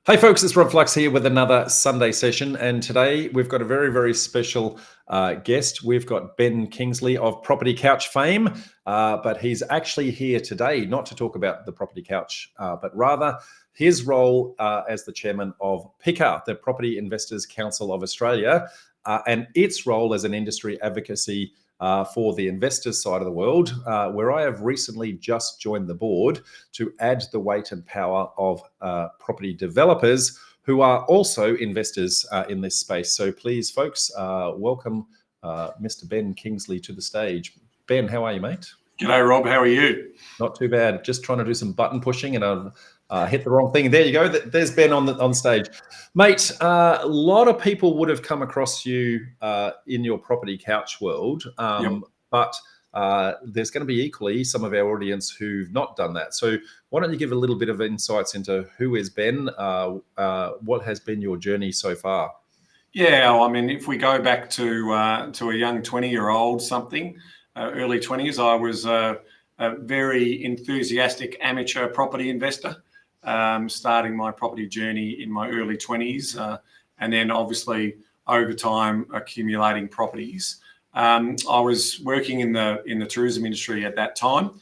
Hey folks, it's Flux here with another Sunday session, and today we've got a very special guest. We've got Ben Kingsley of Property Couch fame, but he's actually here today not to talk about the Property Couch, but rather his role as the chairman of PICA, the Property Investors Council of Australia, and its role as an industry advocacy for the investors side of the world, where I have recently just joined the board to add the weight and power of property developers who are also investors in this space. So please, folks, welcome Mr. Ben Kingsley to the stage. Ben, how are you, mate? G'day, Rob. How are you? Not too bad. Just trying to do some button pushing and hit the wrong thing. There you go. There's Ben on stage. Mate, a lot of people would have come across you in your Property Couch world, but there's going to be equally some of our audience who've not done that. So why don't you give a little bit of insights into who is Ben, what has been your journey so far? Yeah, I mean, if we go back to a young 20-year-old early 20s, I was a very enthusiastic amateur property investor, starting my property journey in my early 20s, and then obviously over time accumulating properties. I was working in the tourism industry at that time,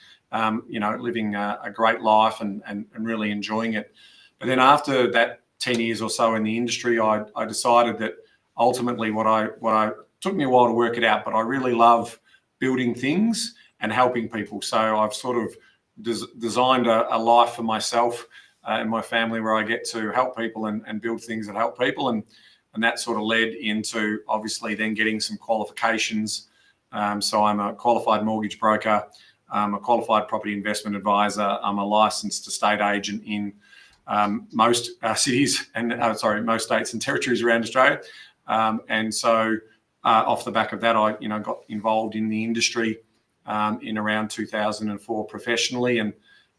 living a great life and really enjoying it. But then after that 10 years or so in the industry, I decided that ultimately what I took me a while to work it out, but I really love building things and helping people. So I've sort of designed a life for myself and my family where I get to help people and build things that help people. And that sort of led into obviously then getting some qualifications. So I'm a qualified mortgage broker, I'm a qualified property investment advisor, I'm a licensed estate agent in most states and territories around Australia. And so off the back of that, I got involved in the industry in around 2004 professionally,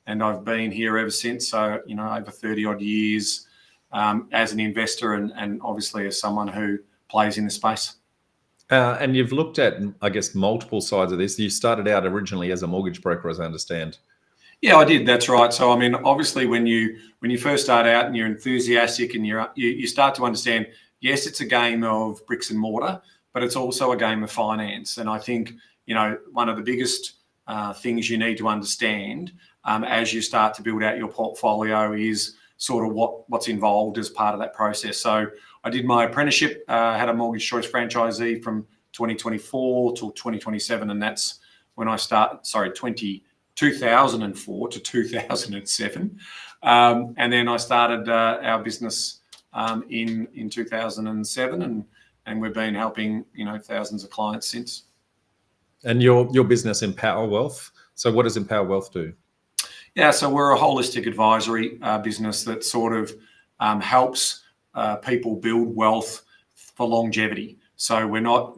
and I've been here ever since. So over 30 odd years as an investor and obviously as someone who plays in the space. And you've looked at, I guess, multiple sides of this. You started out originally as a mortgage broker, as I understand. Yeah, I did. That's right. So I mean, obviously, when you first start out and you're enthusiastic and you start to understand, yes, it's a game of bricks and mortar, but it's also a game of finance. And I think one of the biggest things you need to understand as you start to build out your portfolio is sort of what's involved as part of that process. So I did my apprenticeship, had a mortgage choice franchisee from 2024 till 2027, and that's when I started. 2004 to 2007, and then I started our business in 2007, and we've been helping thousands of clients since. And your business, Empower Wealth. So what does Empower Wealth do? Yeah, so we're a holistic advisory business that sort of helps people build wealth for longevity. So we're not,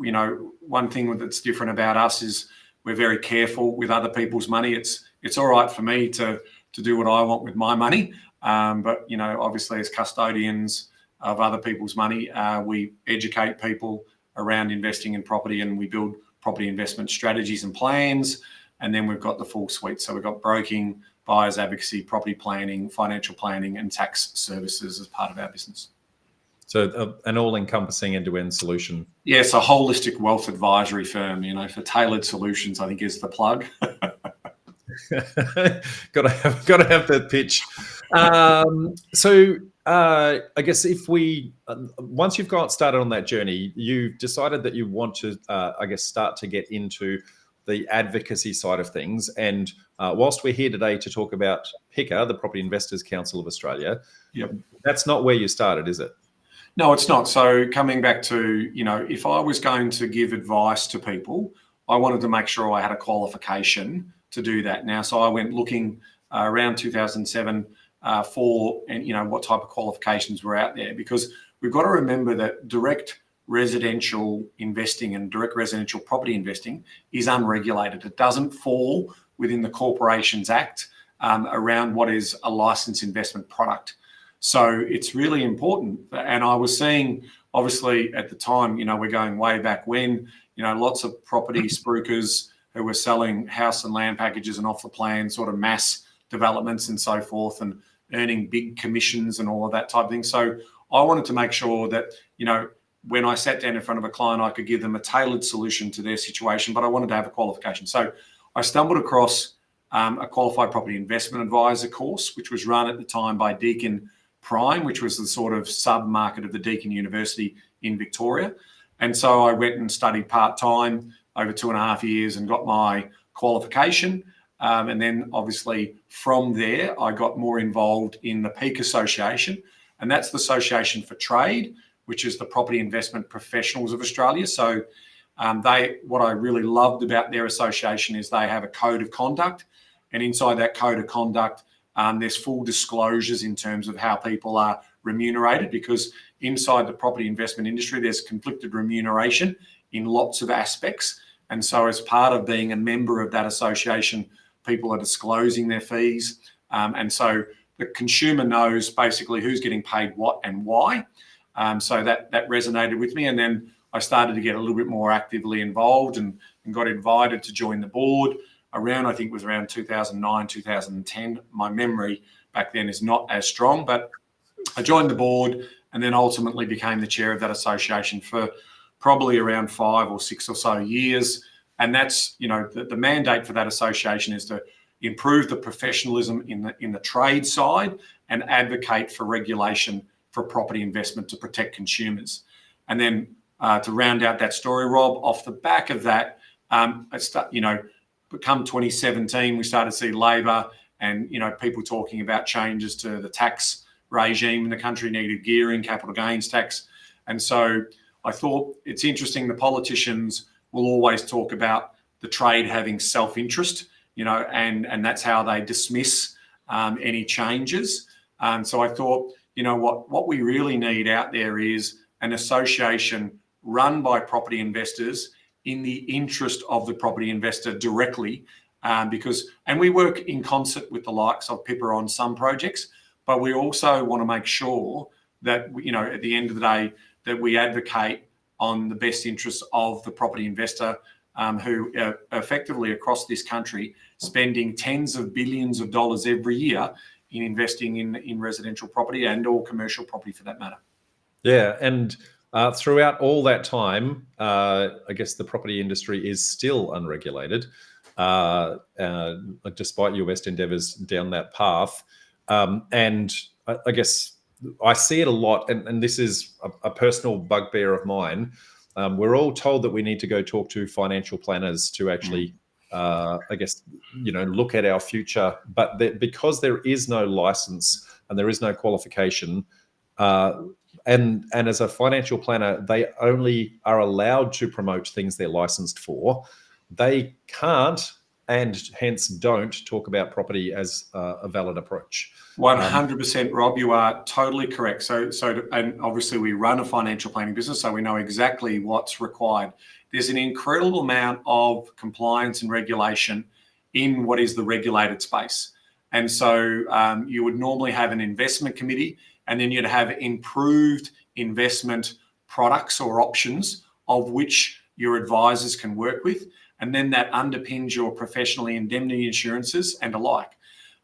one thing that's different about us is we're very careful with other people's money. It's all right for me to do what I want with my money, but obviously as custodians of other people's money, we educate people around investing in property, and we build property investment strategies and plans. And then we've got the full suite. So we've got broking, buyers advocacy, property planning, financial planning, and tax services as part of our business. So an all-encompassing end-to-end solution. Yes, a holistic wealth advisory firm, for tailored solutions, I think is the plug. Got to have that pitch. So I guess if once you've got started on that journey, you've decided that you want to, start to get into the advocacy side of things. And whilst we're here today to talk about PICA, the Property Investors Council of Australia, that's not where you started, is it? No, it's not. So coming back to, if I was going to give advice to people, I wanted to make sure I had a qualification to do that. Now, so I went looking around 2007 for, what type of qualifications were out there, because we've got to remember that direct residential investing and direct residential property investing is unregulated. It doesn't fall within the Corporations Act around what is a licensed investment product. So it's really important. And I was seeing, obviously at the time, we're going way back when, lots of property spruikers who were selling house and land packages and off the plan sort of mass developments and so forth. And earning big commissions and all of that type of thing. So I wanted to make sure that, when I sat down in front of a client, I could give them a tailored solution to their situation, but I wanted to have a qualification. So I stumbled across a qualified property investment advisor course, which was run at the time by Deakin Prime, which was the sort of sub-market of the Deakin University in Victoria. And so I went and studied part-time over 2.5 years and got my qualification. And then obviously from there, I got more involved in the PICA Association, and that's the Association for Trade, which is the Property Investment Professionals of Australia. So what I really loved about their association is they have a code of conduct, and inside that code of conduct, there's full disclosures in terms of how people are remunerated, because inside the property investment industry, there's conflicted remuneration in lots of aspects. And so as part of being a member of that association, people are disclosing their fees. And so the consumer knows basically who's getting paid what and why. So that resonated with me. And then I started to get a little bit more actively involved and got invited to join the board around, I think it was around 2009, 2010. My memory back then is not as strong, but I joined the board and then ultimately became the chair of that association for probably around 5 or 6 or so years. And that's, the mandate for that association is to improve the professionalism in the trade side and advocate for regulation for property investment to protect consumers. And then to round out that story, Rob, off the back of that, come 2017, we started to see Labor and, people talking about changes to the tax regime in the country, needed gearing, capital gains tax. And so I thought it's interesting, the politicians will always talk about the trade having self-interest, and that's how they dismiss any changes. So I thought, what we really need out there is an association run by property investors in the interest of the property investor directly, and we work in concert with the likes of PIPA on some projects, but we also want to make sure that, at the end of the day, that we advocate on the best interests of the property investor, who are effectively across this country spending tens of billions of dollars every year in investing in residential property and or commercial property for that matter. Yeah, and throughout all that time, I guess the property industry is still unregulated, despite your best endeavours down that path. And I guess I see it a lot, and this is a personal bugbear of mine. We're all told that we need to go talk to financial planners to actually, look at our future. But because there is no license and there is no qualification, and as a financial planner, they only are allowed to promote things they're licensed for. They can't, and hence don't, talk about property as a valid approach. 100%, Rob, you are totally correct. So, and obviously we run a financial planning business, so we know exactly what's required. There's an incredible amount of compliance and regulation in what is the regulated space. And so you would normally have an investment committee, and then you'd have improved investment products or options of which your advisors can work with. And then that underpins your professional indemnity insurances and alike.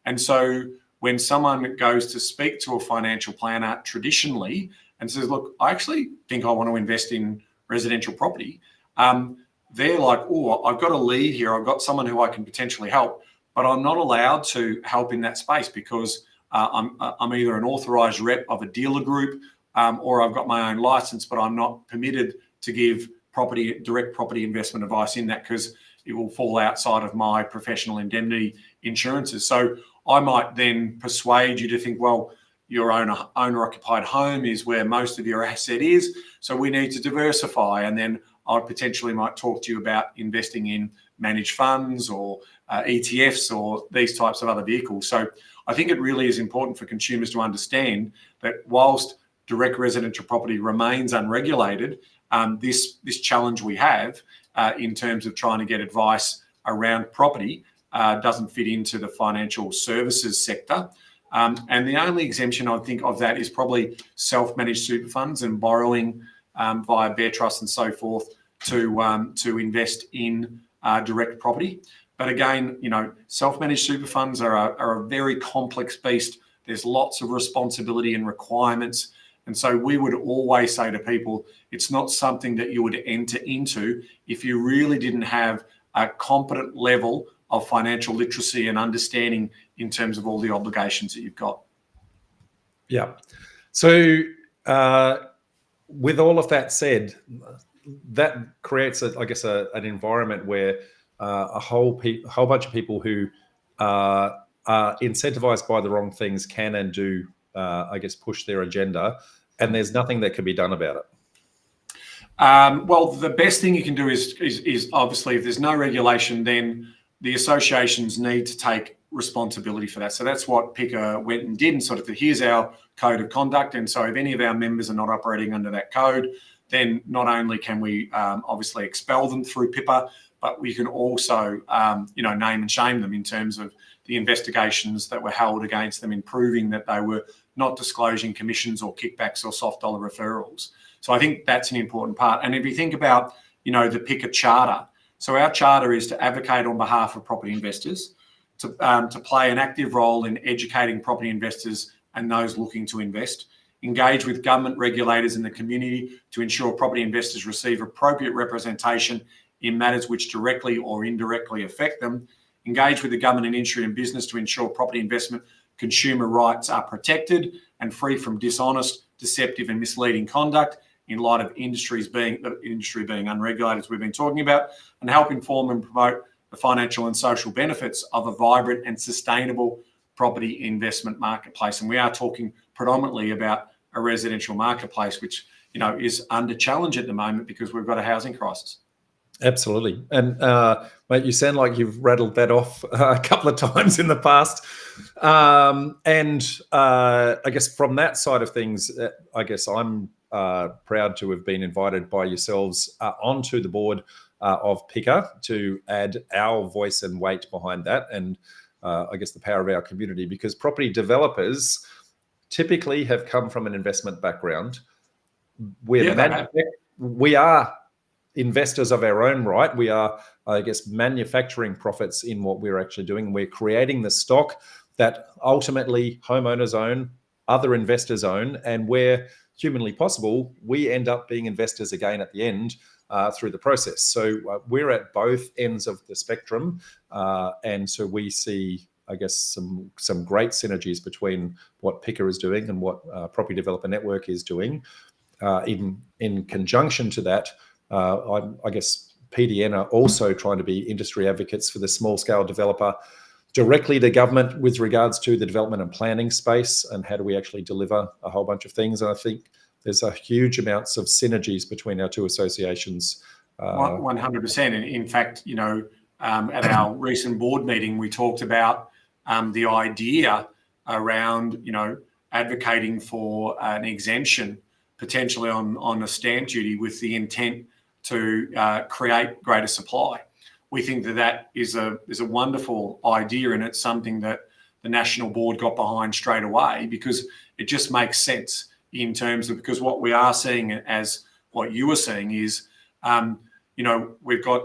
And so when someone goes to speak to a financial planner traditionally and says, look, I actually think I want to invest in residential property, they're like, oh, I've got a lead here. I've got someone who I can potentially help, but I'm not allowed to help in that space because I'm either an authorised rep of a dealer group or I've got my own licence, but I'm not permitted to give direct property investment advice in that because it will fall outside of my professional indemnity insurances. So I might then persuade you to think, well, your owner-occupied home is where most of your asset is, so we need to diversify. And then I potentially might talk to you about investing in managed funds or ETFs or these types of other vehicles. So I think it really is important for consumers to understand that whilst direct residential property remains unregulated, this challenge we have in terms of trying to get advice around property doesn't fit into the financial services sector. And the only exemption I think of that is probably self-managed super funds and borrowing via bare trust and so forth to invest in direct property. But again, self-managed super funds are a very complex beast. There's lots of responsibility and requirements. And so we would always say to people, it's not something that you would enter into if you really didn't have a competent level of financial literacy and understanding in terms of all the obligations that you've got. Yeah. So with all of that said, that creates, an environment where a whole bunch of people who are incentivized by the wrong things can and do, push their agenda, and there's nothing that can be done about it. Well, the best thing you can do is obviously, if there's no regulation, then the associations need to take responsibility for that. So that's what PICA went and did, and sort of, here's our code of conduct. And so if any of our members are not operating under that code, then not only can we obviously expel them through PIPA, but we can also, name and shame them in terms of the investigations that were held against them in proving that they were not disclosing commissions or kickbacks or soft dollar referrals. So I think that's an important part. And if you think about, the PICA charter, so our charter is to advocate on behalf of property investors, to play an active role in educating property investors and those looking to invest, engage with government regulators in the community to ensure property investors receive appropriate representation in matters which directly or indirectly affect them, engage with the government and industry and business to ensure property investment consumer rights are protected and free from dishonest, deceptive and misleading conduct in light of industry being unregulated, as we've been talking about, and help inform and promote the financial and social benefits of a vibrant and sustainable property investment marketplace. And we are talking predominantly about a residential marketplace, which is under challenge at the moment because we've got a housing crisis. Absolutely. And mate, you sound like you've rattled that off a couple of times in the past. And I guess from that side of things, I'm proud to have been invited by yourselves onto the board of PICA to add our voice and weight behind that, and the power of our community, because property developers typically have come from an investment background. We are investors of our own right. We are, manufacturing profits in what we're actually doing. We're creating the stock that ultimately homeowners own, other investors own, and where humanly possible, we end up being investors again at the end through the process. So we're at both ends of the spectrum, and so we see, some great synergies between what PICA is doing and what Property Developer Network is doing. In conjunction to that, PDN are also trying to be industry advocates for the small scale developer directly to government with regards to the development and planning space and how do we actually deliver a whole bunch of things. And I think there's a huge amounts of synergies between our two associations. 100%. And in fact, at our recent board meeting, we talked about the idea around, advocating for an exemption potentially on a stamp duty with the intent to create greater supply. We think that is a wonderful idea, and it's something that the national board got behind straight away because it just makes sense in terms of, because what we are seeing, as what you were saying, is we've got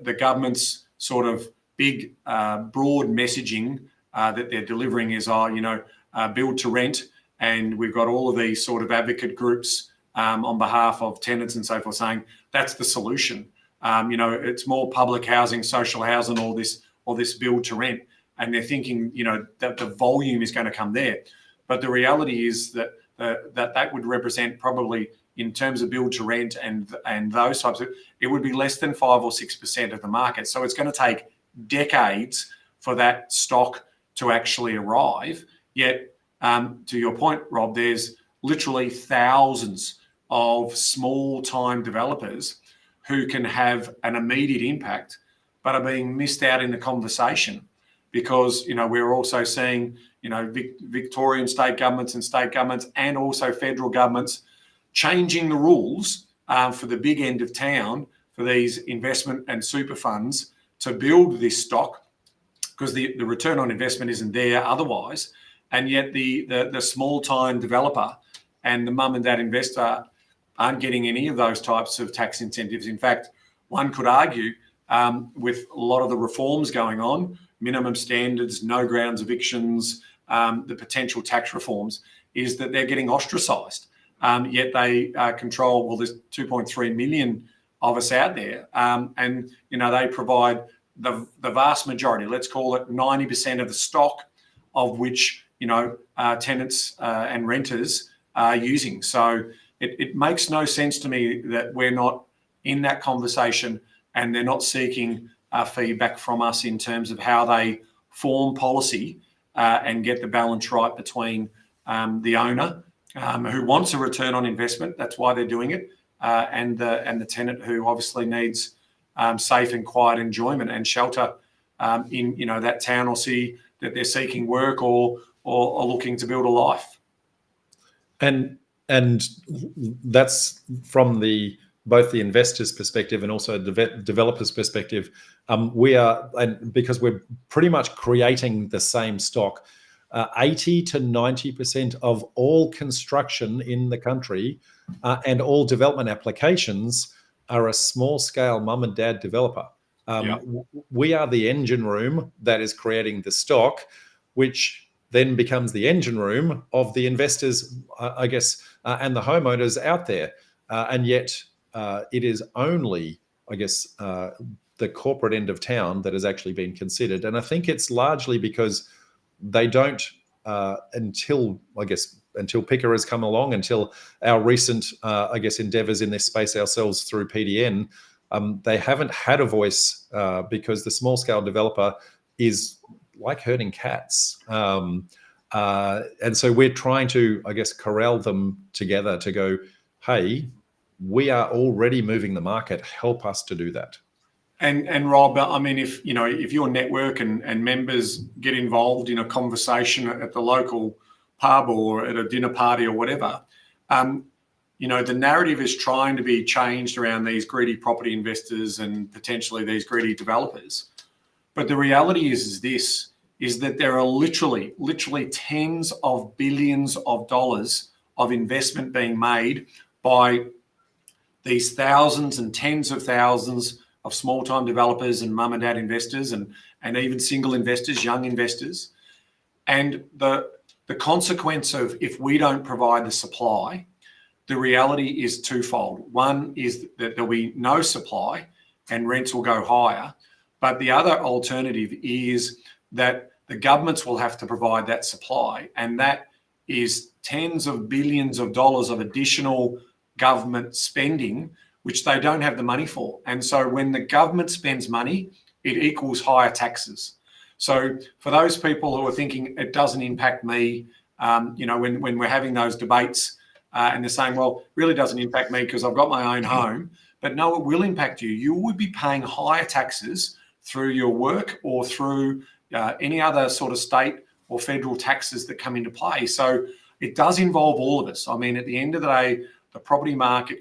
the government's sort of big broad messaging that they're delivering is build to rent, and we've got all of these sort of advocate groups on behalf of tenants and so forth saying that's the solution. It's more public housing, social housing, all this build to rent, and they're thinking, that the volume is going to come there. But the reality is that that would represent probably, in terms of build to rent and those types of, it would be less than 5 or 6% of the market. So it's going to take decades for that stock to actually arrive. Yet, to your point, Rob, there's literally thousands of small-time developers who can have an immediate impact, but are being missed out in the conversation because, we're also seeing, Victorian state governments and also federal governments changing the rules for the big end of town for these investment and super funds to build this stock because the return on investment isn't there otherwise. And yet the small-time developer and the mum and dad investor aren't getting any of those types of tax incentives. In fact, one could argue with a lot of the reforms going on, minimum standards, no grounds evictions, the potential tax reforms is that they're getting ostracised. Yet they control, well, there's 2.3 million of us out there, and they provide the vast majority, let's call it 90% of the stock, of which tenants and renters are using. So it makes no sense to me that we're not in that conversation, and they're not seeking feedback from us in terms of how they form policy and get the balance right between the owner who wants a return on investment, that's why they're doing it, and the tenant who obviously needs safe and quiet enjoyment and shelter in that town or city that they're seeking work or looking to build a life. And that's from both the investor's perspective and also the developer's perspective. Because we're pretty much creating the same stock. 80 to 90% of all construction in the country and all development applications are a small-scale mum and dad developer. We are the engine room that is creating the stock, which then becomes the engine room of the investors, I guess, and the homeowners out there. And yet it is only, I guess, the corporate end of town that has actually been considered. And I think it's largely because they don't, until PICA has come along, until our recent, endeavors in this space ourselves through PDN, they haven't had a voice because the small-scale developer is like herding cats. And so we're trying to, corral them together to go, hey, we are already moving the market. Help us to do that. And Rob, I mean, if your network and members get involved in a conversation at the local pub or at a dinner party or whatever, the narrative is trying to be changed around these greedy property investors and potentially these greedy developers. But the reality is that there are literally tens of billions of dollars of investment being made by these thousands and tens of thousands of small-time developers and mum and dad investors and even single investors, young investors. And the consequence of, if we don't provide the supply, the reality is twofold. One is that there'll be no supply and rents will go higher. But the other alternative is that the governments will have to provide that supply. And that is tens of billions of dollars of additional government spending, which they don't have the money for. And so when the government spends money, it equals higher taxes. So for those people who are thinking it doesn't impact me, when we're having those debates and they're saying, well, it really doesn't impact me because I've got my own home. But no, it will impact you. You would be paying higher taxes through your work or through any other sort of state or federal taxes that come into play. So it does involve all of us. I mean, at the end of the day, the property market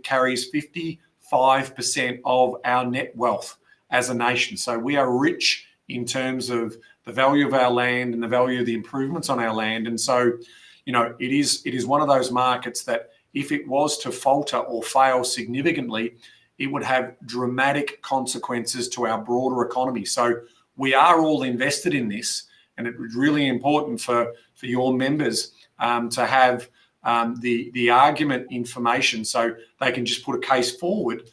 carries 55% of our net wealth as a nation. So we are rich in terms of the value of our land and the value of the improvements on our land. And so, it is one of those markets that if it was to falter or fail significantly, it would have dramatic consequences to our broader economy. So we are all invested in this, and it was really important for your members to have the argument information so they can just put a case forward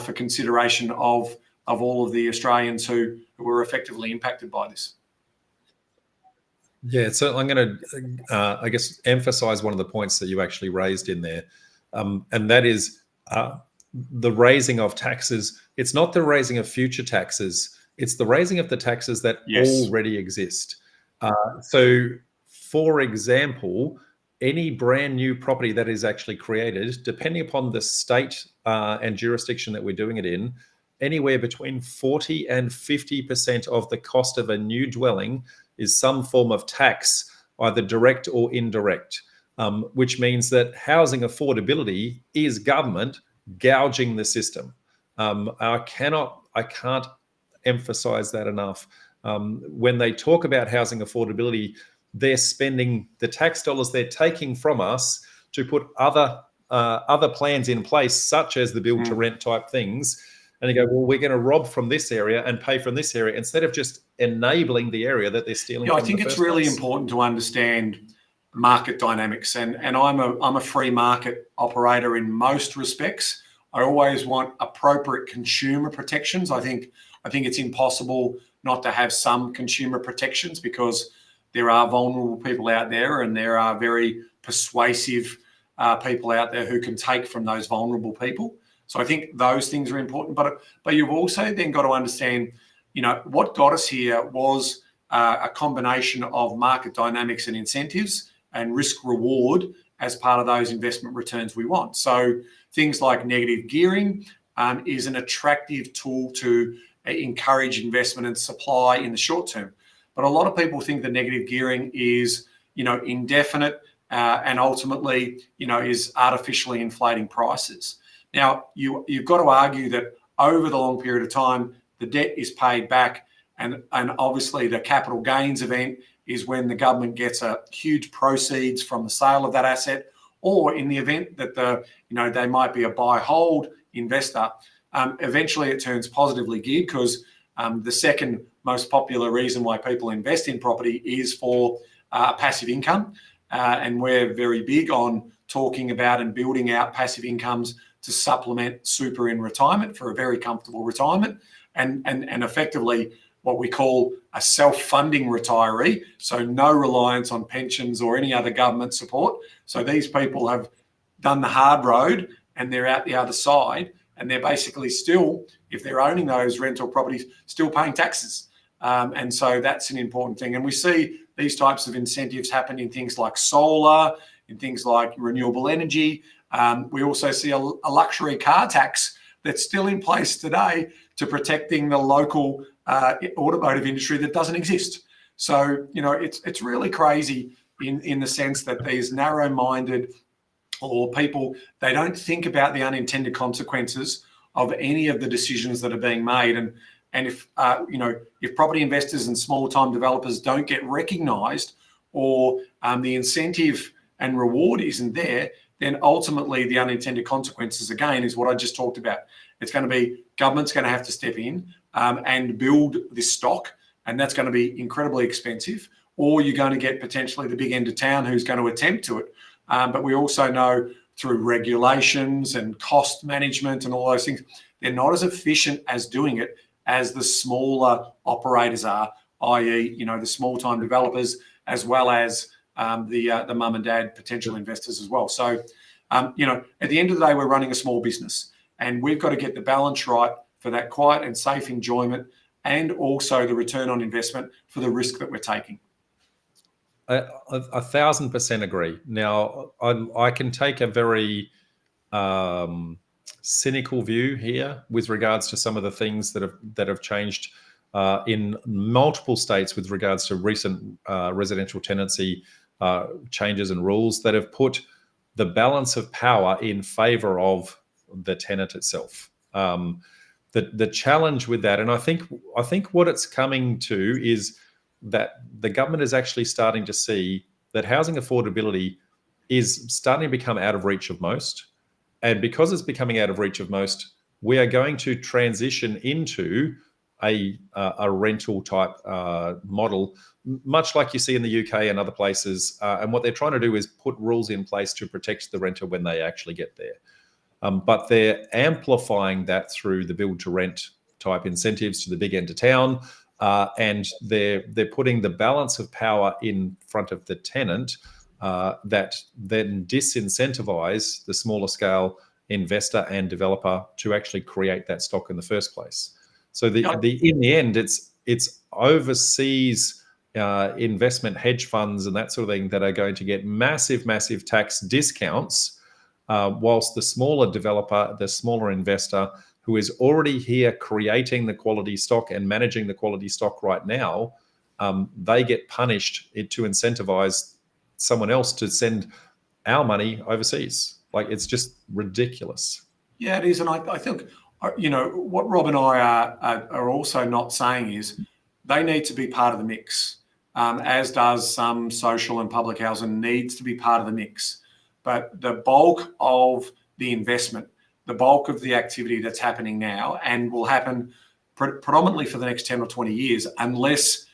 for consideration of all of the Australians who were effectively impacted by this. Yeah, so I'm going to, emphasize one of the points that you actually raised in there, and that is the raising of taxes. It's not the raising of future taxes. It's the raising of the taxes that already exist. So, for example, any brand new property that is actually created, depending upon the state and jurisdiction that we're doing it in, anywhere between 40 and 50% of the cost of a new dwelling is some form of tax, either direct or indirect, which means that housing affordability is government gouging the system. I can't emphasize that enough. When they talk about housing affordability, they're spending the tax dollars they're taking from us to put other plans in place, such as the build to rent type things. and they go, well, we're going to rob from this area and pay from this area, instead of just enabling the area that they're stealing Yeah, from I think in the it's first really place. important to understand market dynamics, and I'm a free market operator in most respects. I always want appropriate consumer protections. I think it's impossible not to have some consumer protections, because there are vulnerable people out there, and there are very persuasive people out there who can take from those vulnerable people. So I think those things are important. But you've also then got to understand, what got us here was a combination of market dynamics and incentives and risk reward as part of those investment returns we want. So things like negative gearing is an attractive tool to encourage investment and supply in the short term. But a lot of people think that negative gearing is, indefinite and ultimately, is artificially inflating prices. Now, you've got to argue that over the long period of time, the debt is paid back, and obviously the capital gains event is when the government gets a huge proceeds from the sale of that asset, or in the event that they might be a buy-hold investor. Eventually, it turns positively geared, because the second most popular reason why people invest in property is for passive income, and we're very big on talking about and building out passive incomes to supplement super in retirement for a very comfortable retirement, and effectively what we call a self-funding retiree, so no reliance on pensions or any other government support. So these people have done the hard road and they're out the other side, and they're basically still, if they're owning those rental properties, still paying taxes. And so that's an important thing. And we see these types of incentives happen in things like solar, in things like renewable energy. We also see a luxury car tax that's still in place today to protecting the local automotive industry that doesn't exist. So, it's really crazy in the sense that these narrow-minded or people, they don't think about the unintended consequences of any of the decisions that are being made. And if property investors and small-time developers don't get recognised, or the incentive and reward isn't there, then ultimately the unintended consequences, again, is what I just talked about. It's going to be government's going to have to step in and build this stock, and that's going to be incredibly expensive, or you're going to get potentially the big end of town who's going to attempt to it. But we also know through regulations and cost management and all those things, they're not as efficient as doing it as the smaller operators are, i.e., the small-time developers, as well as the mum and dad potential investors as well. So, at the end of the day, we're running a small business, and we've got to get the balance right for that quiet and safe enjoyment, and also the return on investment for the risk that we're taking. 1,000% agree. Now, I can take a very cynical view here with regards to some of the things that have changed in multiple states with regards to recent residential tenancy changes and rules that have put the balance of power in favor of the tenant itself. The challenge with that, and I think what it's coming to is that the government is actually starting to see that housing affordability is starting to become out of reach of most. And because it's becoming out of reach of most, we are going to transition into a rental type model, much like you see in the UK and other places. And what they're trying to do is put rules in place to protect the renter when they actually get there. But they're amplifying that through the build to rent type incentives to the big end of town. And they're putting the balance of power in front of the tenant that then disincentivize the smaller scale investor and developer to actually create that stock in the first place. So in the end, it's overseas investment hedge funds and that sort of thing that are going to get massive tax discounts, whilst the smaller developer, the smaller investor who is already here creating the quality stock and managing the quality stock right now, they get punished to incentivize someone else to send our money overseas. Like, it's just ridiculous. Yeah, it is. And I think, what Rob and I are also not saying is they need to be part of the mix, as does some social and public housing needs to be part of the mix. But the bulk of the investment, the bulk of the activity that's happening now and will happen predominantly for the next 10 or 20 years, unless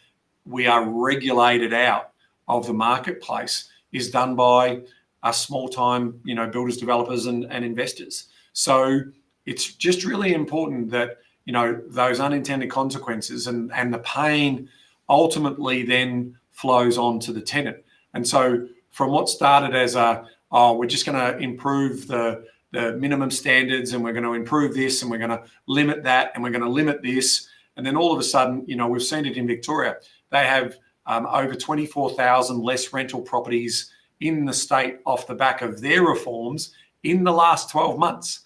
we are regulated out of the marketplace, is done by small-time, builders, developers, and investors. So it's just really important that those unintended consequences and the pain ultimately then flows on to the tenant. And so from what started as we're just going to improve the minimum standards, and we're going to improve this, and we're going to limit that, and we're going to limit this, and then all of a sudden, we've seen it in Victoria. They have over 24,000 less rental properties in the state off the back of their reforms in the last 12 months.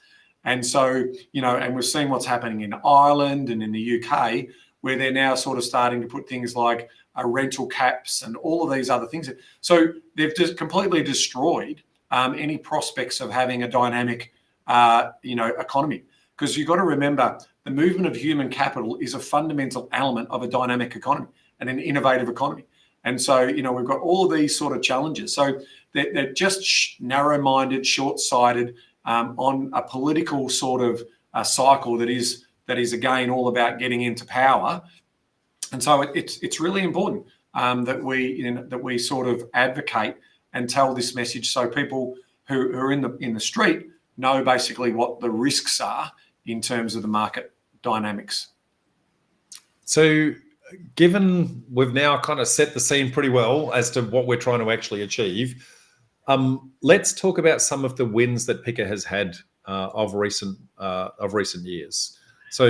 And so, and we've seen what's happening in Ireland and in the UK, where they're now sort of starting to put things like rental caps and all of these other things. So they've just completely destroyed any prospects of having a dynamic, economy. Because you've got to remember, the movement of human capital is a fundamental element of a dynamic economy and an innovative economy. And so, we've got all of these sort of challenges. So they're just narrow-minded, short-sighted, on a political sort of cycle that is again all about getting into power. And so it's really important that we sort of advocate and tell this message, so people who are in the street know basically what the risks are in terms of the market dynamics. So given we've now kind of set the scene pretty well as to what we're trying to actually achieve, let's talk about some of the wins that PICA has had of recent years. So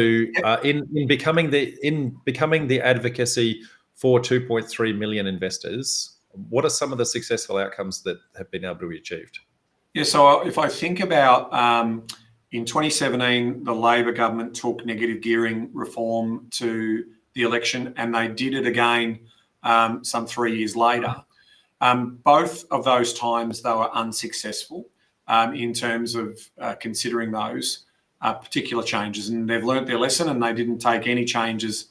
in becoming the advocacy for 2.3 million investors, what are some of the successful outcomes that have been able to be achieved? Yeah, so if I think about in 2017, the Labor government took negative gearing reform to the election, and they did it again some 3 years later. Both of those times they were unsuccessful in terms of considering those particular changes, and they've learnt their lesson, and they didn't take any changes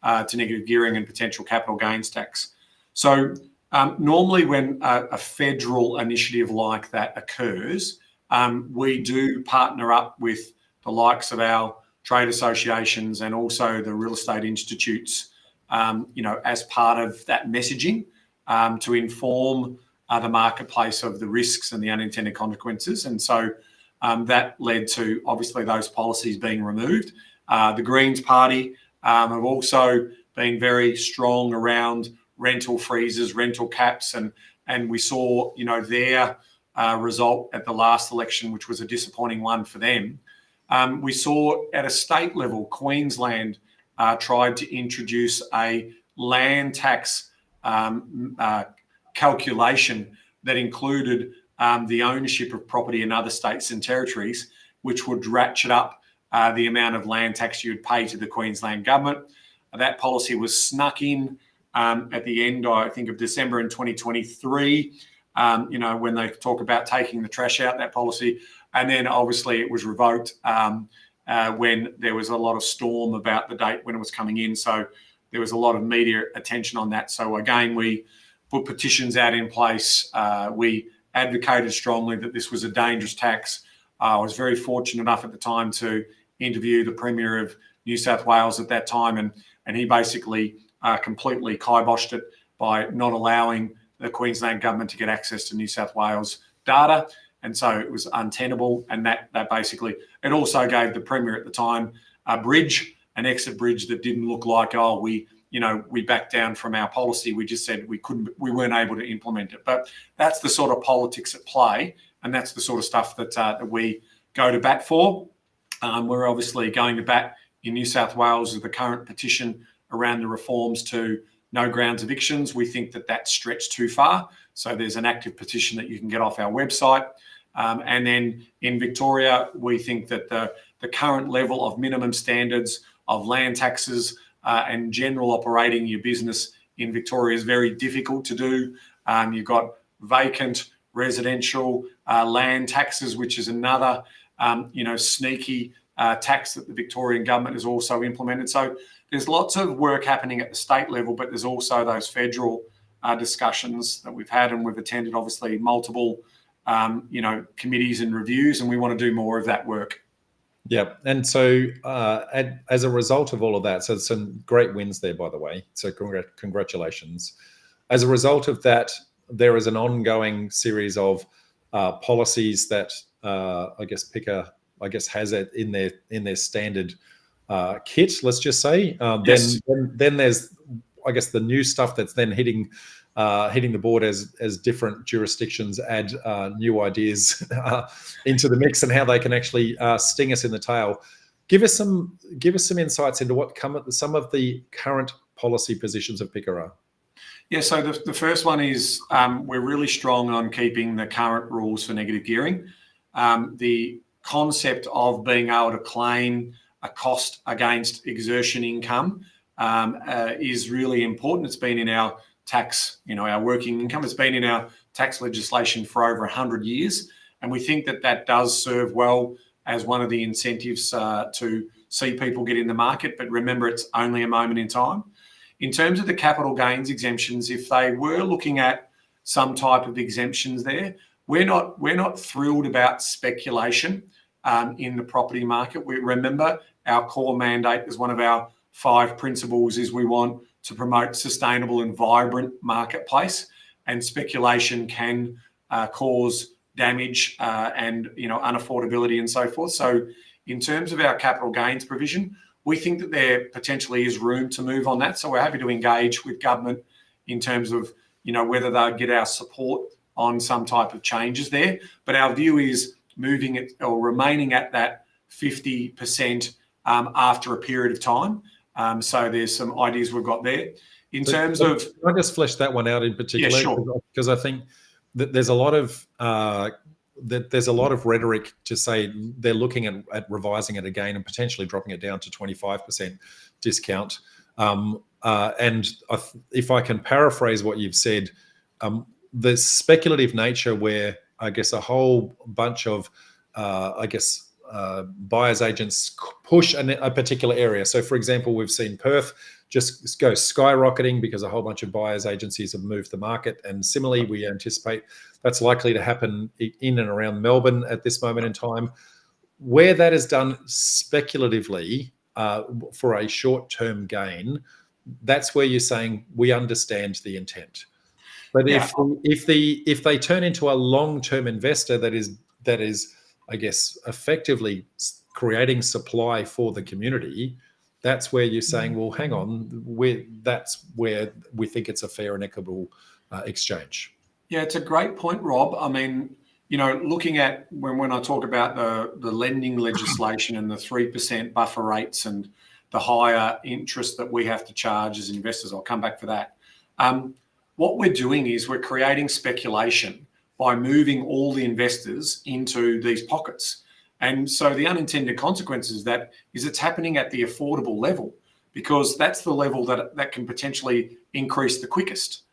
to negative gearing and potential capital gains tax. So normally when a federal initiative like that occurs, we do partner up with the likes of our trade associations and also the real estate institutes, as part of that messaging, to inform the marketplace of the risks and the unintended consequences. And so that led to obviously those policies being removed. The Greens Party have also been very strong around rental freezes, rental caps, and we saw their result at the last election, which was a disappointing one for them. We saw at a state level, Queensland tried to introduce a land tax calculation that included the ownership of property in other states and territories, which would ratchet up the amount of land tax you would pay to the Queensland government. That policy was snuck in at the end, I think, of December in 2023, when they talk about taking the trash out, that policy. And then obviously it was revoked when there was a lot of storm about the date when it was coming in. So there was a lot of media attention on that. So again, we put petitions out in place. We advocated strongly that this was a dangerous tax. I was very fortunate enough at the time to interview the Premier of New South Wales at that time, and he basically completely kiboshed it by not allowing the Queensland government to get access to New South Wales data. And so it was untenable, and that basically, it also gave the Premier at the time a bridge, an exit bridge that didn't look like, we backed down from our policy. We just said we weren't able to implement it. But that's the sort of politics at play, and that's the sort of stuff that we go to bat for. We're obviously going to bat in New South Wales with the current petition around the reforms to no grounds evictions. We think that that's stretched too far. So there's an active petition that you can get off our website. And then in Victoria, we think that the current level of minimum standards of land taxes and general operating your business in Victoria is very difficult to do. You've got vacant residential land taxes, which is another sneaky tax that the Victorian government has also implemented. So there's lots of work happening at the state level, but there's also those federal discussions that we've had, and we've attended obviously multiple committees and reviews, and we want to do more of that work. Yeah, and so as a result of all of that, so some great wins there, by the way. So congratulations. As a result of that, there is an ongoing series of policies that I guess PICA has it in their standard kit. Let's just say. Yes. Then there's I guess the new stuff that's then hitting the board as different jurisdictions add new ideas into the mix and how they can actually sting us in the tail. Give us some insights into what some of the current policy positions of PICA are. Yeah, so the first one is we're really strong on keeping the current rules for negative gearing. The concept of being able to claim a cost against exertion income is really important. It's been in our tax, our working income. It's been in our tax legislation for over 100 years. And we think that that does serve well as one of the incentives to see people get in the market. But remember, it's only a moment in time. In terms of the capital gains exemptions, if they were looking at some type of exemptions there, we're not thrilled about speculation in the property market. We remember our core mandate as one of our 5 principles is we want to promote sustainable and vibrant marketplace, and speculation can cause damage and unaffordability and so forth. So in terms of our capital gains provision, we think that there potentially is room to move on that. So we're happy to engage with government in terms of, whether they'll get our support on some type of changes there. But our view is moving it or remaining at that 50% after a period of time. So there's some ideas we've got there. In terms of... Can I just flesh that one out in particular? Yeah, sure. Because I think that there's a lot of... there's a lot of rhetoric to say they're looking at revising it again and potentially dropping it down to 25% discount. And if I can paraphrase what you've said, the speculative nature where I guess a whole bunch of, buyers agents push a particular area. So for example, we've seen Perth just go skyrocketing because a whole bunch of buyers agencies have moved the market. And similarly, we anticipate that's likely to happen in and around Melbourne at this moment in time. Where that is done speculatively for a short-term gain, that's where you're saying we understand the intent. But Yeah. if they turn into a long-term investor that is, I guess, effectively creating supply for the community, that's where you're saying, well, hang on, that's where we think it's a fair and equitable exchange. Yeah, it's a great point, Rob. I mean, looking at when I talk about the lending legislation and the 3% buffer rates and the higher interest that we have to charge as investors, I'll come back for that. What we're doing is we're creating speculation by moving all the investors into these pockets. And so the unintended consequences of that is it's happening at the affordable level, because that's the level that can potentially increase the quickest.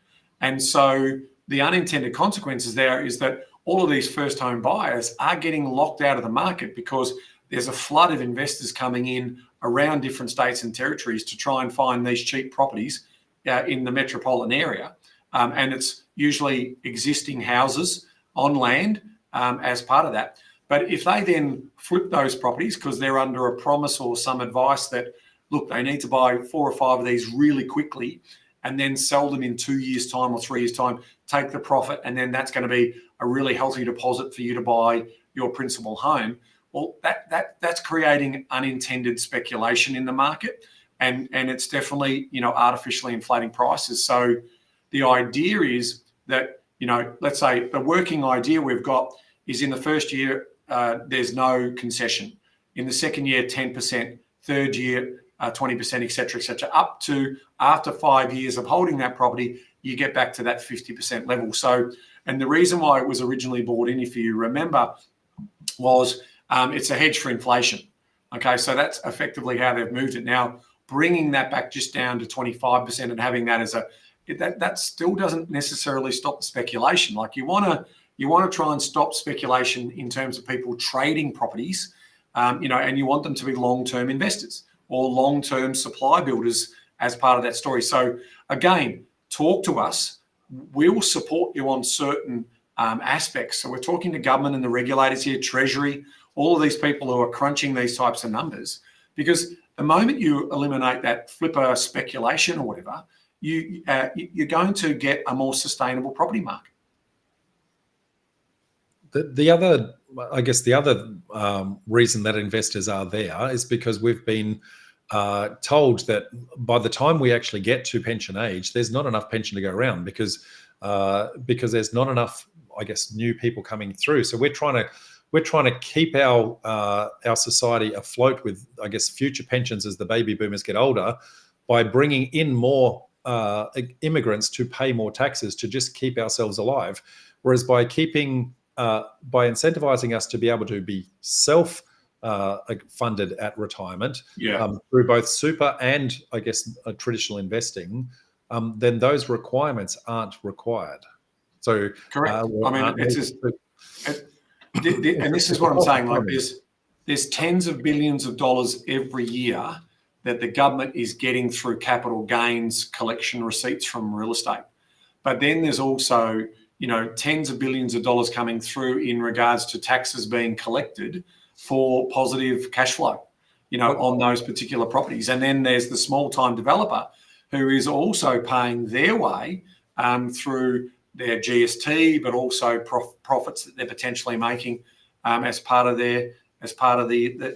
And so the unintended consequences there is that all of these first home buyers are getting locked out of the market because there's a flood of investors coming in around different states and territories to try and find these cheap properties in the metropolitan area. And it's usually existing houses on land as part of that. But if they then flip those properties because they're under a promise or some advice that, look, they need to buy 4 or 5 of these really quickly and then sell them in 2 years' time or 3 years' time, take the profit, and then that's going to be a really healthy deposit for you to buy your principal home. Well, that's creating unintended speculation in the market, and it's definitely artificially inflating prices. So the idea is that let's say the working idea we've got is in the first year there's no concession, in the second year 10%, third year 20%, etc., up to after 5 years of holding that property, you get back to that 50% level. So, and the reason why it was originally brought in, if you remember, was it's a hedge for inflation. Okay, so that's effectively how they've moved it. Now, bringing that back just down to 25% and having that as that still doesn't necessarily stop the speculation. Like you want to try and stop speculation in terms of people trading properties, and you want them to be long-term investors or long-term supply builders as part of that story. So again, talk to us. We'll support you on certain aspects. So we're talking to government and the regulators here, Treasury, all of these people who are crunching these types of numbers, because the moment you eliminate that flipper speculation or whatever, you're going to get a more sustainable property market. The other, I guess, the other reason that investors are there is because we've been told that by the time we actually get to pension age, there's not enough pension to go around because there's not enough, I guess, new people coming through. So we're trying to keep our society afloat with, I guess, future pensions as the baby boomers get older, by bringing in more immigrants to pay more taxes to just keep ourselves alive. Whereas by incentivizing us to be able to be self-funded at retirement, through both super and, I guess, traditional investing, then those requirements aren't required. So correct. I mean, it's just, and this is what I'm saying. Like, there's tens of billions of dollars every year that the government is getting through capital gains collection receipts from real estate. But then there's also, tens of billions of dollars coming through in regards to taxes being collected for positive cash flow, on those particular properties. And then there's the small-time developer who is also paying their way through their GST, but also profits that they're potentially making as part of the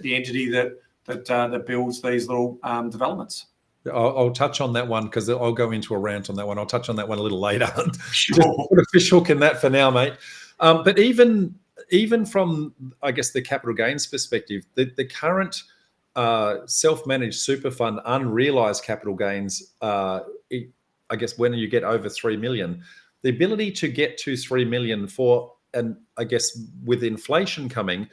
entity that builds these little developments. I'll touch on that one because I'll go into a rant on that one. I'll touch on that one a little later. Sure. Just put a fish hook in that for now, mate. But even from, I guess, the capital gains perspective, the current self-managed super fund unrealized capital gains, I guess when you get over 3 million, the ability to get to 3 million and I guess with inflation coming,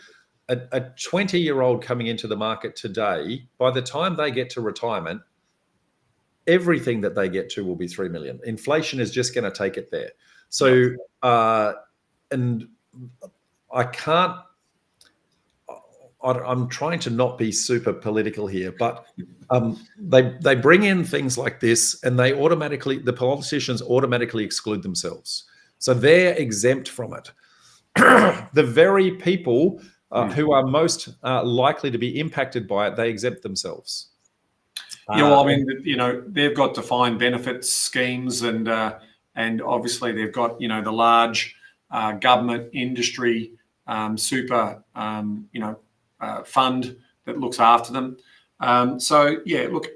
a 20-year-old coming into the market today, by the time they get to retirement, everything that they get to will be 3 million. Inflation is just going to take it there. So, and I'm trying to not be super political here, but they bring in things like this and the politicians automatically exclude themselves. So they're exempt from it. The very people who are most likely to be impacted by it, they exempt themselves. Well, I mean, they've got defined benefits schemes, and obviously they've got the large government industry super fund that looks after them. Look,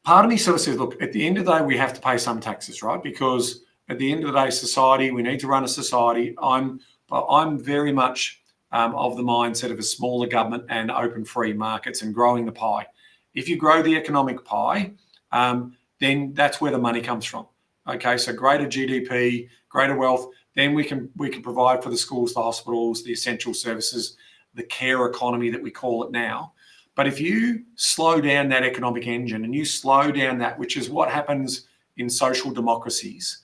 part of me sort of says, look, at the end of the day, we have to pay some taxes, right? Because at the end of the day, society, we need to run a society. I'm very much of the mindset of a smaller government and open free markets and growing the pie. If you grow the economic pie, then that's where the money comes from. Okay, so greater GDP, greater wealth, then we can provide for the schools, the hospitals, the essential services, the care economy that we call it now. But if you slow down that economic engine and you slow down that, which is what happens in social democracies,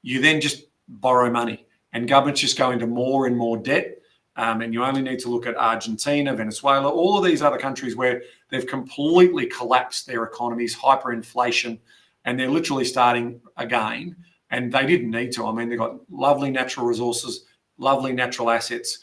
you then just borrow money and governments just go into more and more debt. And you only need to look at Argentina, Venezuela, all of these other countries where they've completely collapsed their economies, hyperinflation, and they're literally starting again. And they didn't need to. I mean, they've got lovely natural resources, lovely natural assets,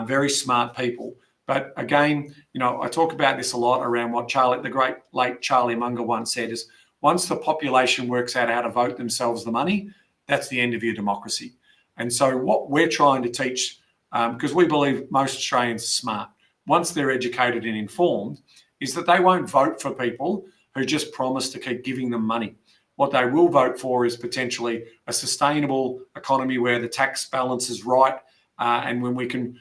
very smart people. But again, I talk about this a lot around what the great late Charlie Munger once said is, once the population works out how to vote themselves the money, that's the end of your democracy. And so what we're trying to teach, because we believe most Australians are smart, once they're educated and informed, is that they won't vote for people who just promise to keep giving them money. What they will vote for is potentially a sustainable economy where the tax balance is right, and when we can,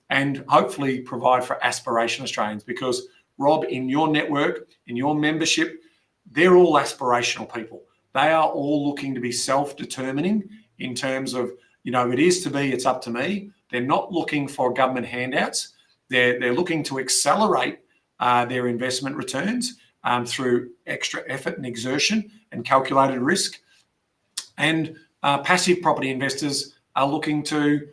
and hopefully provide for aspiration Australians. Because, Rob, in your network, in your membership, they're all aspirational people. They are all looking to be self-determining in terms of, it is to be, it's up to me. They're not looking for government handouts. They're looking to accelerate their investment returns through extra effort and exertion and calculated risk. And passive property investors are looking to,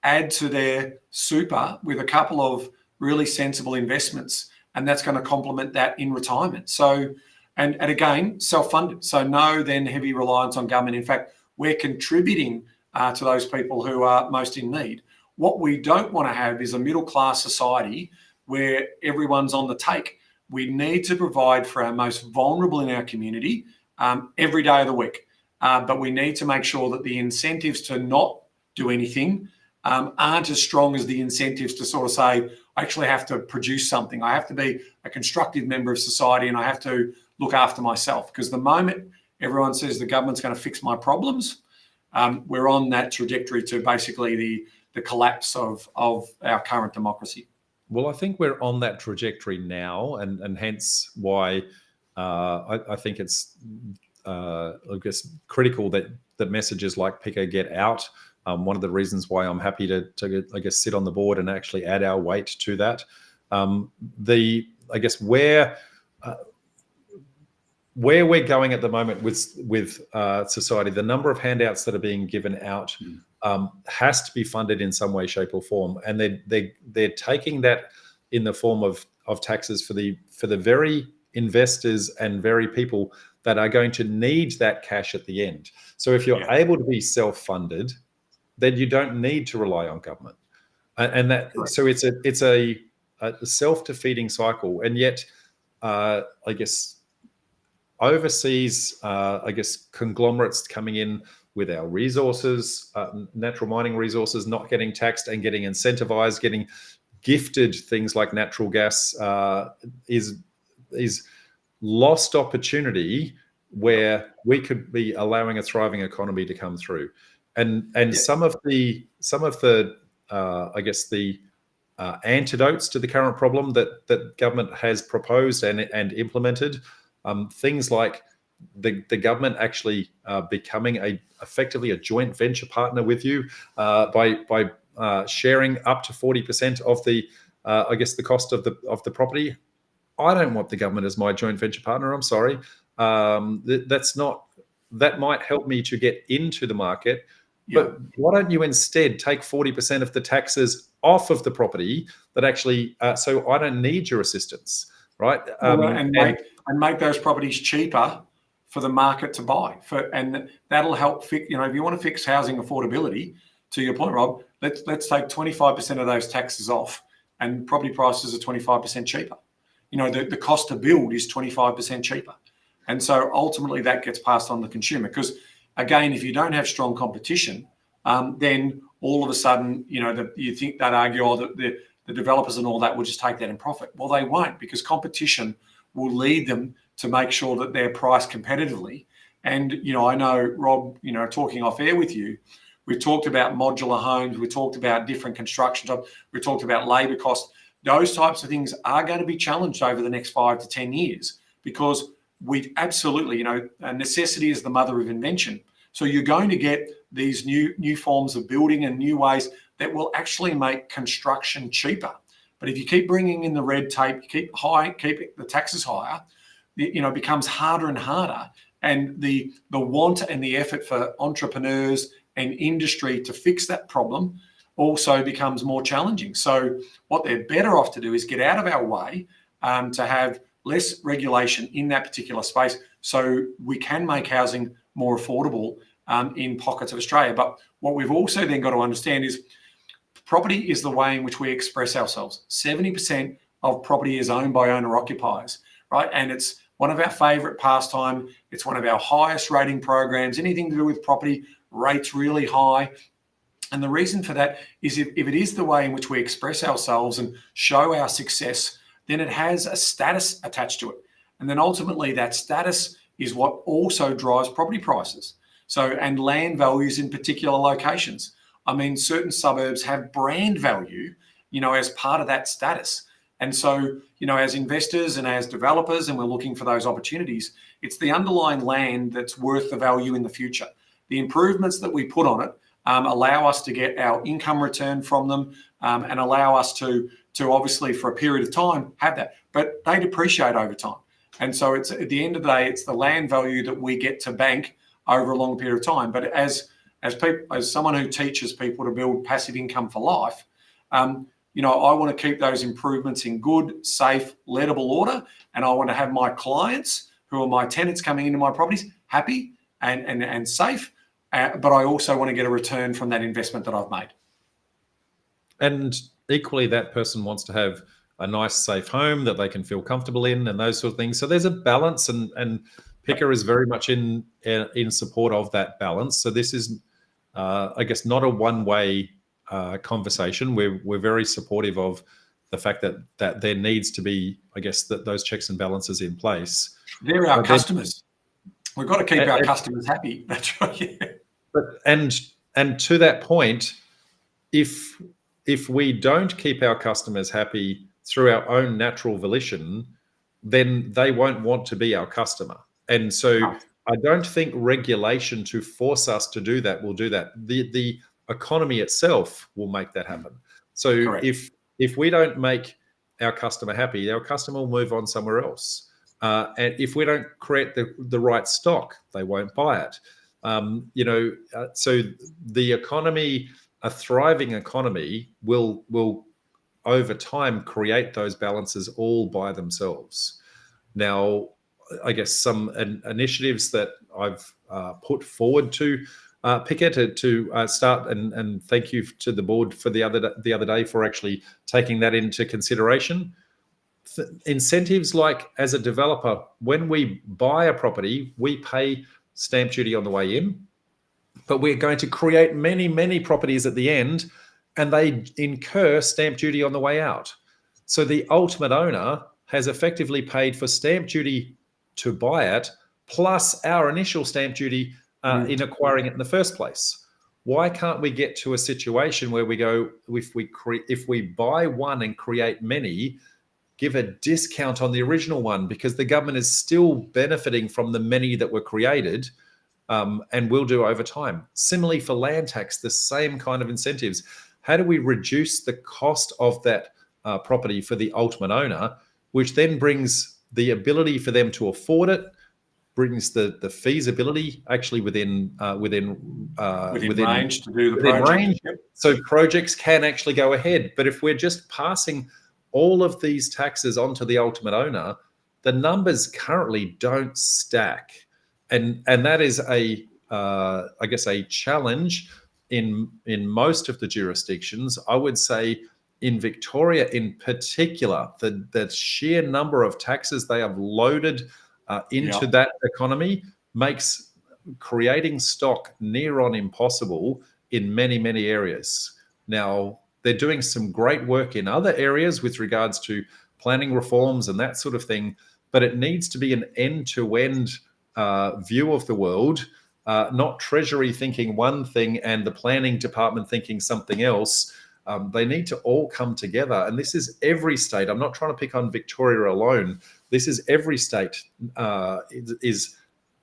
add to their super with a couple of really sensible investments, and that's going to complement that in retirement. So, and again, self-funded. So no then heavy reliance on government. In fact, we're contributing to those people who are most in need. What we don't want to have is a middle-class society where everyone's on the take. We need to provide for our most vulnerable in our community every day of the week. But we need to make sure that the incentives to not do anything aren't as strong as the incentives to sort of say, I actually have to produce something. I have to be a constructive member of society and I have to look after myself. Because the moment everyone says the government's going to fix my problems, we're on that trajectory to basically the collapse of our current democracy. Well, I think we're on that trajectory now, and hence why I think it's I guess critical that messages like PICA get out. One of the reasons why I'm happy to I guess sit on the board and actually add our weight to that. I guess where we're going at the moment with society, the number of handouts that are being given out has to be funded in some way, shape, or form, and they're taking that in the form of taxes for the very investors and very people that are going to need that cash at the end. So if you're able to be self-funded, then you don't need to rely on government, and that so it's a self-defeating cycle, and yet I guess overseas, I guess conglomerates coming in with our resources, natural mining resources, not getting taxed and getting incentivized, getting gifted things like natural gas is lost opportunity where we could be allowing a thriving economy to come through. And some of the I guess the antidotes to the current problem that government has proposed and implemented, things like the government actually becoming effectively a joint venture partner with you by sharing up to 40% of the I guess the cost of the property. I don't want the government as my joint venture partner. I'm sorry. That might help me to get into the market. But why don't you instead take 40% of the taxes off of the property that actually, so I don't need your assistance, right? And make those properties cheaper for the market to buy. And that'll help fix, if you want to fix housing affordability, to your point, Rob, let's take 25% of those taxes off and property prices are 25% cheaper. The cost to build is 25% cheaper. And so ultimately that gets passed on to the consumer. Because again, if you don't have strong competition, then all of a sudden, you think they'd argue, that the developers and all that will just take that in profit. Well, they won't, because competition will lead them to make sure that they're priced competitively. And, I know, Rob, talking off air with you, we've talked about modular homes, we talked about different construction jobs, we talked about labour costs. Those types of things are going to be challenged over the next 5 to 10 years because we absolutely, necessity is the mother of invention. So you're going to get these new forms of building and new ways that will actually make construction cheaper. But if you keep bringing in the red tape, keep the taxes higher, it becomes harder and harder. And the want and the effort for entrepreneurs and industry to fix that problem also becomes more challenging. So what they're better off to do is get out of our way, to have less regulation in that particular space so we can make housing more affordable in pockets of Australia. But what we've also then got to understand is property is the way in which we express ourselves. 70% of property is owned by owner-occupiers, right? And it's one of our favourite pastime. It's one of our highest rating programs. Anything to do with property rates really high. And the reason for that is if it is the way in which we express ourselves and show our success, then it has a status attached to it. And then ultimately that status is what also drives property prices. So, and land values in particular locations. I mean, certain suburbs have brand value, as part of that status. And so, as investors and as developers, and we're looking for those opportunities, it's the underlying land that's worth the value in the future. The improvements that we put on it allow us to get our income return from them, and allow us to obviously for a period of time have that, but they depreciate over time. And so it's at the end of the day, it's the land value that we get to bank over a long period of time. But as someone who teaches people to build passive income for life, I want to keep those improvements in good, safe, lettable order. And I want to have my clients, who are my tenants coming into my properties, happy and safe. But I also want to get a return from that investment that I've made. And equally, that person wants to have a nice, safe home that they can feel comfortable in, and those sort of things. So there's a balance, and PICA is very much in support of that balance. So this is, I guess, not a one-way conversation. We're very supportive of the fact that there needs to be, I guess, that those checks and balances in place. They're our customers. We've got to keep our customers happy. That's right. Yeah. But and to that point, if we don't keep our customers happy through our own natural volition, then they won't want to be our customer. And so I don't think regulation to force us to do that will do that. The economy itself will make that happen. So Correct. if we don't make our customer happy, our customer will move on somewhere else. And if we don't create the right stock, they won't buy it. So the economy, a thriving economy, will over time create those balances all by themselves. Now, I guess some initiatives that I've put forward to PICA to start, and thank you to the board for the other day for actually taking that into consideration. Incentives like, as a developer, when we buy a property, we pay stamp duty on the way in, but we're going to create many, many properties at the end, and they incur stamp duty on the way out. So the ultimate owner has effectively paid for stamp duty to buy it, plus our initial stamp duty in acquiring it in the first place. Why can't we get to a situation where we go, if we buy one and create many, give a discount on the original one, because the government is still benefiting from the many that were created, and will do over time. Similarly for land tax, the same kind of incentives. How do we reduce the cost of that property for the ultimate owner, which then brings the ability for them to afford it, brings the feasibility actually within range to do the project. Yep. So projects can actually go ahead. But if we're just passing all of these taxes onto the ultimate owner, the numbers currently don't stack, and that is I guess a challenge in most of the jurisdictions. I would say in Victoria in particular, the sheer number of taxes they have loaded into that economy makes creating stock near on impossible in many, many areas. Now, they're doing some great work in other areas with regards to planning reforms and that sort of thing, but it needs to be an end-to-end view of the world, not Treasury thinking one thing and the planning department thinking something else. They need to all come together. And this is every state. I'm not trying to pick on Victoria alone. This is every state is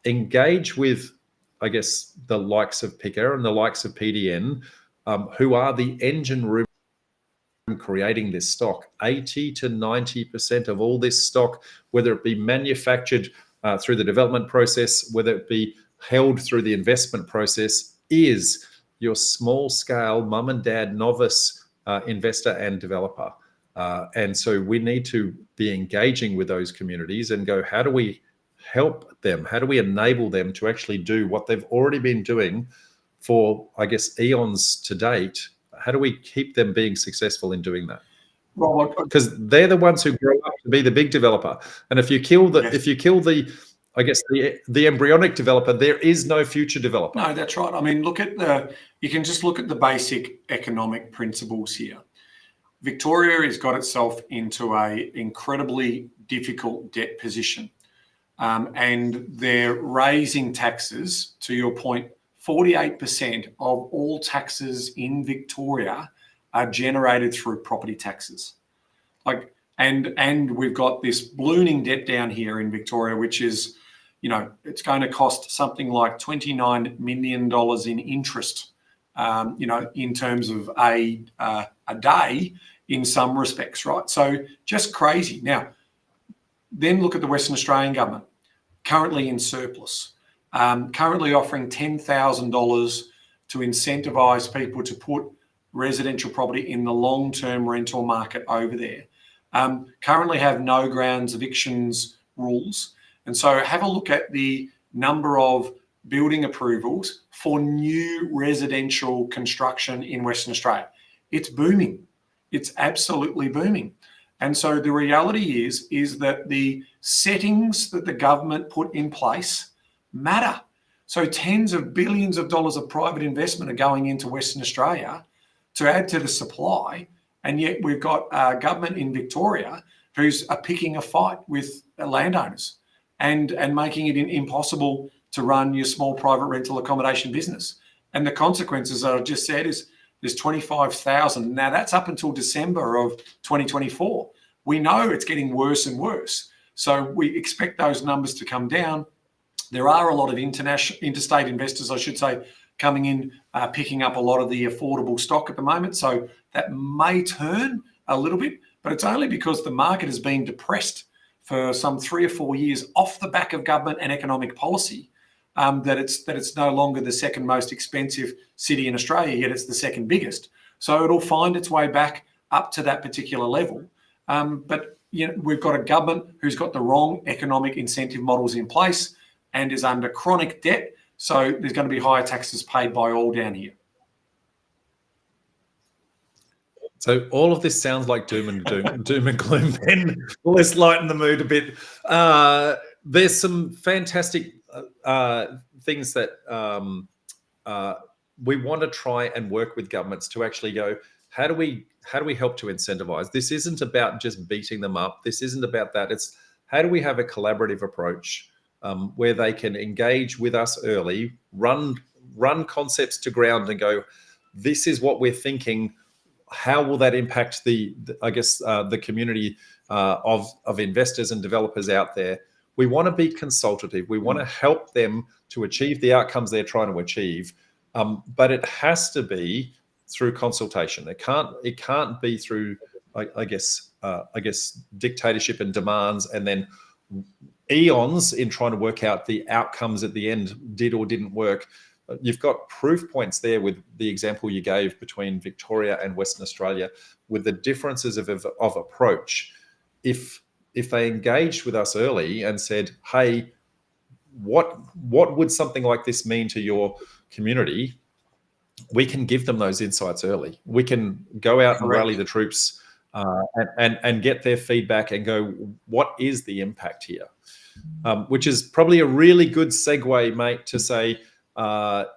engage with, I guess, the likes of PICA and the likes of PDN, who are the engine room creating this stock. 80 to 90% of all this stock, whether it be manufactured through the development process, whether it be held through the investment process, is your small scale mum and dad novice investor and developer. And so we need to be engaging with those communities and go, how do we help them? How do we enable them to actually do what they've already been doing for, I guess, eons to date? How do we keep them being successful in doing that? Well, because they're the ones who grow up to be the big developer. And if you kill the, I guess the embryonic developer, there is no future developer. No, that's right. I mean, you can just look at the basic economic principles here. Victoria has got itself into a incredibly difficult debt position. And they're raising taxes. To your point, 48% of all taxes in Victoria are generated through property taxes. And we've got this ballooning debt down here in Victoria, which is, it's going to cost something like $29 million in interest, in terms of a day in some respects, right? So just crazy. Now, then look at the Western Australian government, currently in surplus, currently offering $10,000 to incentivise people to put residential property in the long-term rental market over there. Currently have no grounds evictions rules. And so have a look at the number of building approvals for new residential construction in Western Australia. It's booming. It's absolutely booming. And so the reality is that the settings that the government put in place matter. So tens of billions of dollars of private investment are going into Western Australia to add to the supply. And yet we've got a government in Victoria who's picking a fight with landowners and making it impossible to run your small private rental accommodation business. And the consequences that I've just said is there's 25,000. Now that's up until December of 2024. We know it's getting worse and worse. So we expect those numbers to come down. There are a lot of interstate investors, I should say, coming in, picking up a lot of the affordable stock at the moment. So that may turn a little bit, but it's only because the market has been depressed for some 3 or 4 years off the back of government and economic policy, that it's no longer the second most expensive city in Australia, yet it's the second biggest. So it'll find its way back up to that particular level. But we've got a government who's got the wrong economic incentive models in place and is under chronic debt. So there's going to be higher taxes paid by all down here. So all of this sounds like doom and gloom, Ben. Let's lighten the mood a bit. There's some fantastic things that we want to try and work with governments to actually go, how do we help to incentivize? This isn't about just beating them up. This isn't about that. It's how do we have a collaborative approach where they can engage with us early, run concepts to ground and go, this is what we're thinking. How will that impact the community of investors and developers out there? We want to be consultative. We want to help them to achieve the outcomes they're trying to achieve, but it has to be through consultation. It can't be through, I guess, dictatorship and demands, and then eons in trying to work out the outcomes at the end did or didn't work. You've got proof points there with the example you gave between Victoria and Western Australia with the differences of approach. If they engaged with us early and said, hey, what would something like this mean to your community? We can give them those insights early. We can go out and rally the troops and get their feedback and go, what is the impact here? Which is probably a really good segue, mate, to say,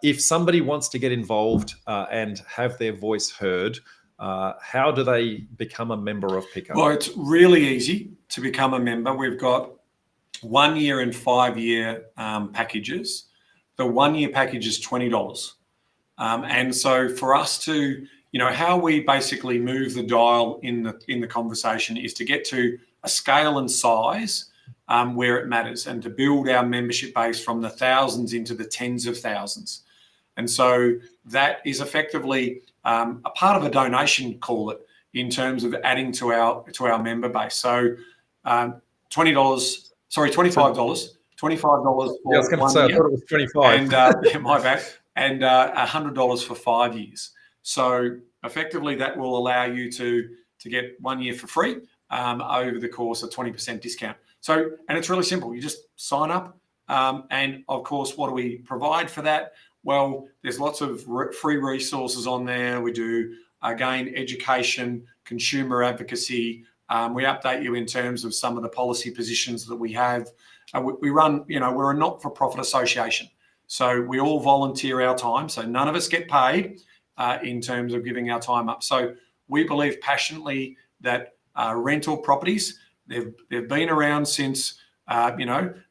if somebody wants to get involved and have their voice heard, how do they become a member of PICA? Well, it's really easy to become a member. We've got 1 year and 5 year packages. The 1 year package is $20. And so for us to, how we basically move the dial in the conversation is to get to a scale and size where it matters, and to build our membership base from the thousands into the tens of thousands. And so that is effectively a part of a donation, call it, in terms of adding to our member base. So $25. $25 for I was going to say, I thought it was 25. And my bad. And $100 for 5 years. So effectively, that will allow you to get 1 year for free over the course of 20% discount. So, and it's really simple. You just sign up. And of course, what do we provide for that? Well, there's lots of free resources on there. We do, again, education, consumer advocacy. We update you in terms of some of the policy positions that we have. We run, we're a not-for-profit association. So we all volunteer our time. So none of us get paid in terms of giving our time up. So we believe passionately that rental properties, they've been around since,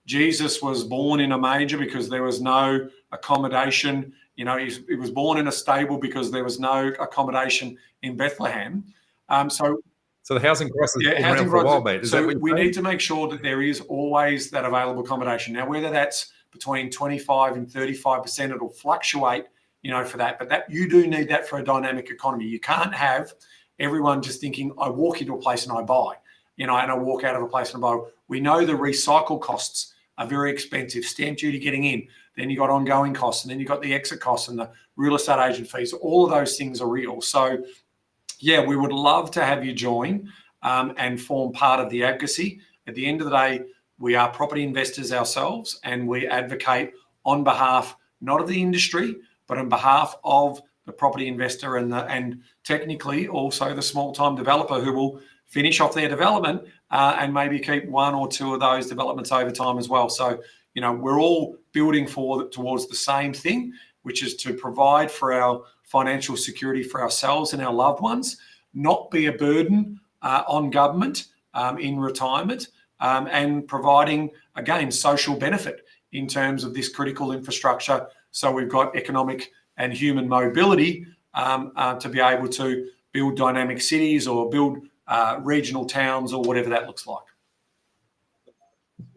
Jesus was born in a manger because there was no accommodation. He was born in a stable because there was no accommodation in Bethlehem. So the housing crisis has been around for a while, mate. So we need to make sure that there is always that available accommodation. Now, whether that's between 25 and 35%, it'll fluctuate, for that. But that you do need that for a dynamic economy. You can't have everyone just thinking, I walk into a place and I buy, and I walk out of a place and I buy. We know the recycle costs are very expensive. Stamp duty getting in, then you got ongoing costs, and then you got the exit costs and the real estate agent fees. All of those things are real. So yeah, we would love to have you join and form part of the advocacy. At the end of the day, we are property investors ourselves, and we advocate on behalf, not of the industry, but on behalf of the property investor and technically also the small-time developer who will finish off their development and maybe keep one or two of those developments over time as well. So, we're all building towards the same thing, which is to provide for our financial security for ourselves and our loved ones, not be a burden on government in retirement, and providing, again, social benefit in terms of this critical infrastructure. So we've got economic and human mobility to be able to build dynamic cities or build regional towns or whatever that looks like.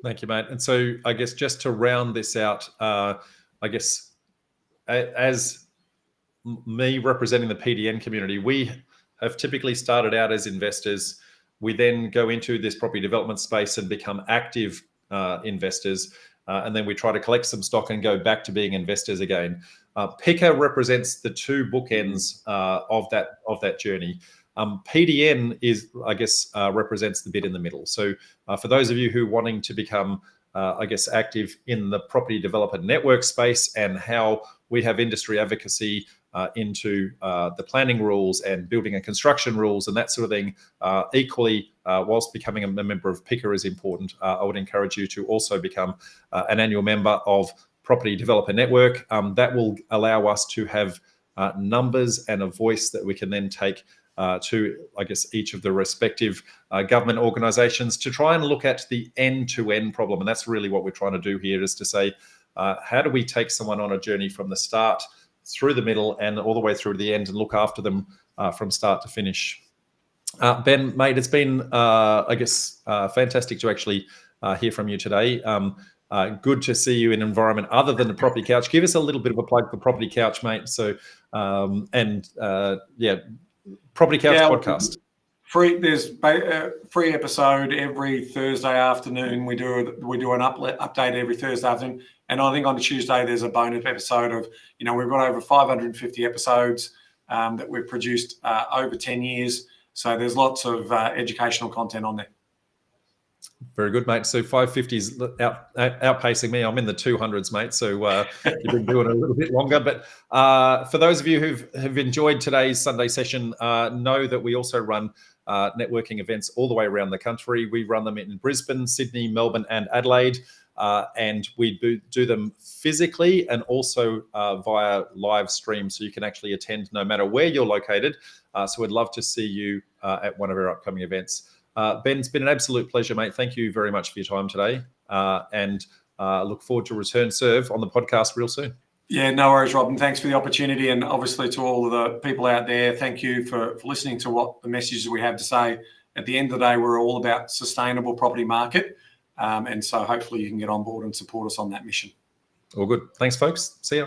Thank you, mate. And so I guess just to round this out, as me representing the PDN community, we have typically started out as investors. We then go into this property development space and become active investors. And then we try to collect some stock and go back to being investors again. PICA represents the two bookends of that journey. PDN represents the bit in the middle. So for those of you who are wanting to become, active in the property development network space and how we have industry advocacy into the planning rules and building and construction rules and that sort of thing, equally, whilst becoming a member of PICA is important, I would encourage you to also become an annual member of Property Developer Network. That will allow us to have numbers and a voice that we can then take to, each of the respective government organisations to try and look at the end-to-end problem. And that's really what we're trying to do here, is to say, how do we take someone on a journey from the start through the middle and all the way through to the end and look after them from start to finish. Ben, mate, it's been, fantastic to actually hear from you today. Good to see you in an environment other than the Property Couch. Give us a little bit of a plug for Property Couch, mate. So, Property Couch podcast. There's a free episode every Thursday afternoon. We do an update every Thursday afternoon, and I think on Tuesday there's a bonus episode of, we've got over 550 episodes that we've produced over 10 years. So there's lots of educational content on there. Very good, mate. So 550 is outpacing me. I'm in the 200s, mate. So you've been doing it a little bit longer. But for those of you who've enjoyed today's Sunday session, know that we also run networking events all the way around the country. We run them in Brisbane, Sydney, Melbourne, and Adelaide. And we do them physically and also via live stream. So you can actually attend no matter where you're located. So we'd love to see you at one of our upcoming events. Ben, it's been an absolute pleasure, mate. Thank you very much for your time today. And look forward to return serve on the podcast real soon. Yeah, no worries, Rob. And thanks for the opportunity. And obviously to all of the people out there, thank you for listening to what the messages we have to say. At the end of the day, we're all about sustainable property market. And so hopefully you can get on board and support us on that mission. All good. Thanks, folks. See ya.